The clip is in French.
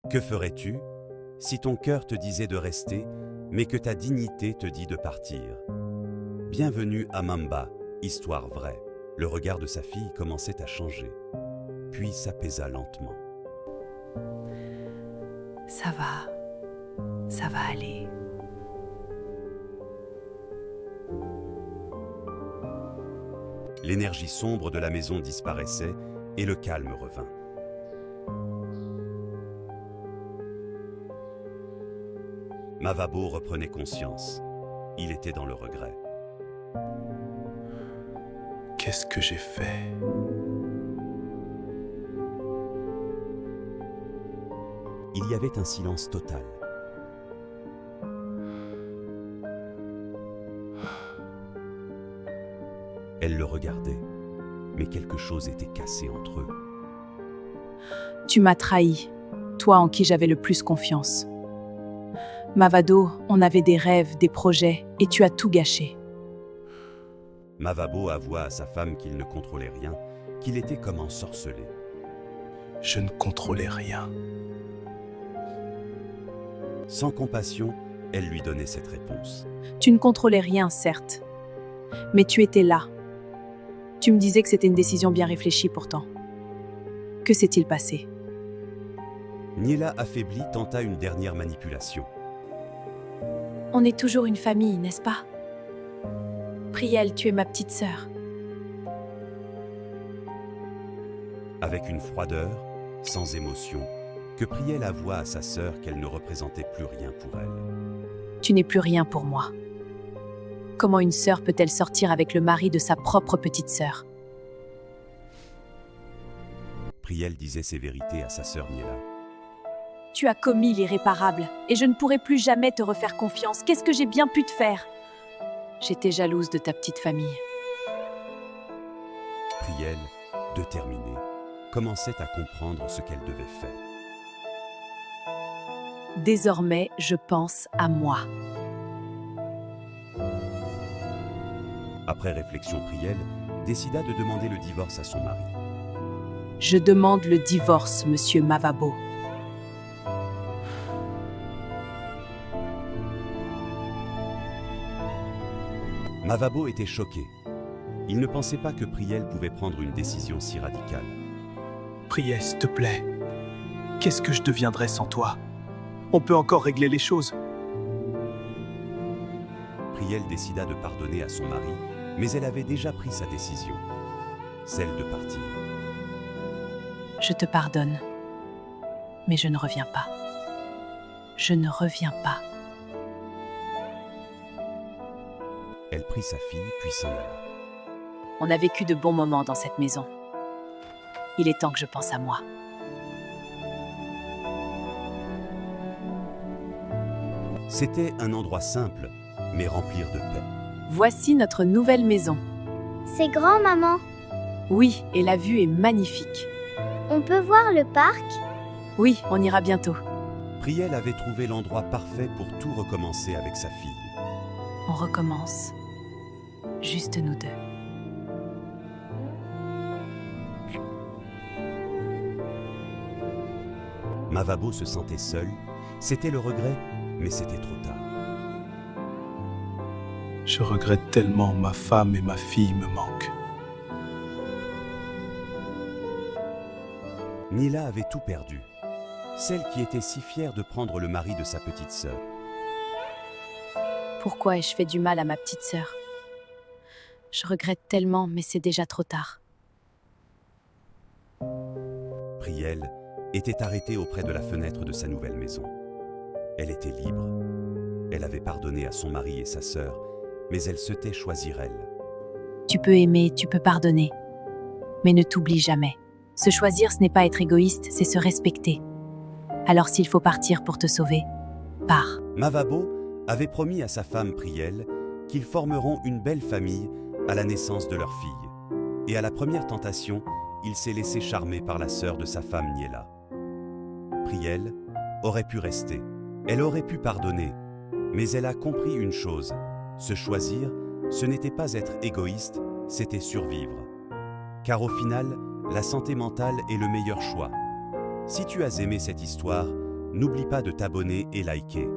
Que ferais-tu si ton cœur te disait de rester, mais que ta dignité te dit de partir? Bienvenue à Mamba, histoire vraie. Le regard de sa fille commençait à changer, puis s'apaisa lentement. Ça va aller. L'énergie sombre de la maison disparaissait et le calme revint. Mavabo reprenait conscience. Il était dans le regret. Qu'est-ce que j'ai fait? Il y avait un silence total. Elle le regardait, mais quelque chose était cassé entre eux. Tu m'as trahi, toi en qui j'avais le plus confiance. Mavado, on avait des rêves, des projets, et tu as tout gâché. Mavabo avoua à sa femme qu'il ne contrôlait rien, qu'il était comme ensorcelé. Je ne contrôlais rien. Sans compassion, elle lui donnait cette réponse. Tu ne contrôlais rien, certes, mais tu étais là. Tu me disais que c'était une décision bien réfléchie pourtant. Que s'est-il passé? Niela, affaiblie, tenta une dernière manipulation. On est toujours une famille, n'est-ce pas? Priel, tu es ma petite sœur. Avec une froideur, sans émotion, que Priel avoua à sa sœur qu'elle ne représentait plus rien pour elle. Tu n'es plus rien pour moi. Comment une sœur peut-elle sortir avec le mari de sa propre petite sœur? Priel disait ses vérités à sa sœur Niela. Tu as commis l'irréparable, et je ne pourrai plus jamais te refaire confiance. Qu'est-ce que j'ai bien pu te faire? J'étais jalouse de ta petite famille. Priel, déterminée, commençait à comprendre ce qu'elle devait faire. Désormais, je pense à moi. Après réflexion, Priel décida de demander le divorce à son mari. Je demande le divorce, monsieur Mavabo. Mavabo était choqué. Il ne pensait pas que Priel pouvait prendre une décision si radicale. Priez, s'il te plaît. Qu'est-ce que je deviendrais sans toi? On peut encore régler les choses. Priel décida de pardonner à son mari, mais elle avait déjà pris sa décision, celle de partir. Je te pardonne, mais je ne reviens pas. Je ne reviens pas. Elle prit sa fille, puis s'en alla. On a vécu de bons moments dans cette maison. Il est temps que je pense à moi. C'était un endroit simple, mais rempli de paix. Voici notre nouvelle maison. C'est grand, maman. Oui, et la vue est magnifique. On peut voir le parc? Oui, on ira bientôt. Priel avait trouvé l'endroit parfait pour tout recommencer avec sa fille. On recommence. Juste nous deux. Mavabo se sentait seul. C'était le regret, mais c'était trop tard. Je regrette tellement, ma femme et ma fille me manquent. Niela avait tout perdu. Celle qui était si fière de prendre le mari de sa petite sœur. Pourquoi ai-je fait du mal à ma petite sœur? Je regrette tellement, mais c'est déjà trop tard. Priel était arrêtée auprès de la fenêtre de sa nouvelle maison. Elle était libre. Elle avait pardonné à son mari et sa sœur, mais elle se tait choisir elle. Tu peux aimer, tu peux pardonner. Mais ne t'oublie jamais. Se choisir, ce n'est pas être égoïste, c'est se respecter. Alors s'il faut partir pour te sauver, pars. Mavabo avait promis à sa femme Priel qu'ils formeront une belle famille à la naissance de leur fille. Et à la première tentation, il s'est laissé charmer par la sœur de sa femme Niela. Priel aurait pu rester, elle aurait pu pardonner, mais elle a compris une chose, se choisir, ce n'était pas être égoïste, c'était survivre. Car au final, la santé mentale est le meilleur choix. Si tu as aimé cette histoire, N'oublie pas de t'abonner et liker.